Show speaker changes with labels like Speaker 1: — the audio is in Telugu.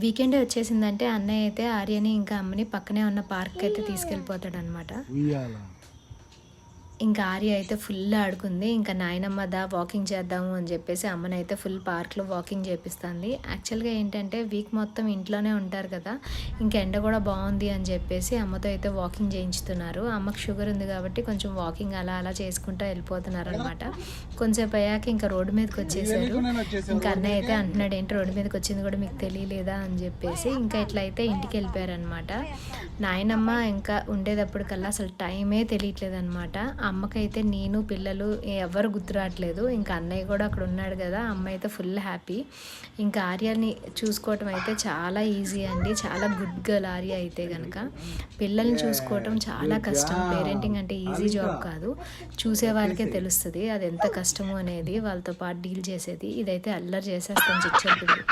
Speaker 1: వీకెండ్ వచ్చేసిందంటే అన్నయ్య అయితే ఆర్యని ఇంకా అమ్మని పక్కనే ఉన్న పార్క్ అయితే తీసుకెళ్ళిపోతాడనమాట. ఇంకా ఆర్య అయితే ఫుల్ ఆడుకుంది. ఇంకా నాయనమ్మ వాకింగ్ చేద్దాము అని చెప్పేసి అమ్మనైతే ఫుల్ పార్క్లో వాకింగ్ చేపిస్తుంది. యాక్చువల్గా ఏంటంటే వీక్ మొత్తం ఇంట్లోనే ఉంటారు కదా, ఇంకా ఎండ కూడా బాగుంది అని చెప్పేసి అమ్మతో అయితే వాకింగ్ చేయించుతున్నారు. అమ్మకు షుగర్ ఉంది కాబట్టి కొంచెం వాకింగ్ అలా అలా చేసుకుంటూ వెళ్ళిపోతున్నారు అనమాట. కొంచెంసేపు అయ్యాక ఇంకా రోడ్డు మీదకి వచ్చేసారు. ఇంకా అన్నయ్య అయితే అంటున్నాడు, ఏంటి రోడ్డు మీదకి వచ్చింది కూడా మీకు తెలియలేదా అని చెప్పేసి. ఇంకా ఇట్లయితే ఇంటికి వెళ్ళిపోయారనమాట. నాయనమ్మ ఇంకా ఉండేటప్పటికల్లా అసలు టైమే తెలియట్లేదు అనమాట. అమ్మకైతే నేను పిల్లలు ఎవరు గుర్తురావట్లేదు. ఇంకా అన్నయ్య కూడా అక్కడ ఉన్నాడు కదా, అమ్మ అయితే ఫుల్ హ్యాపీ. ఇంకా ఆర్యని చూసుకోవటం అయితే చాలా ఈజీ అండి, చాలా గుడ్ గర్ల్ ఆర్య అయితే కనుక. పిల్లల్ని చూసుకోవటం చాలా కష్టం. పేరెంటింగ్ అంటే ఈజీ జాబ్ కాదు, చూసే వాళ్ళకే తెలుస్తుంది అది ఎంత కష్టము అనేది, వాళ్ళతో పాటు డీల్ చేసేది. ఇదైతే అల్లరి చేసేస్తాను చిచ్చపిల్లి.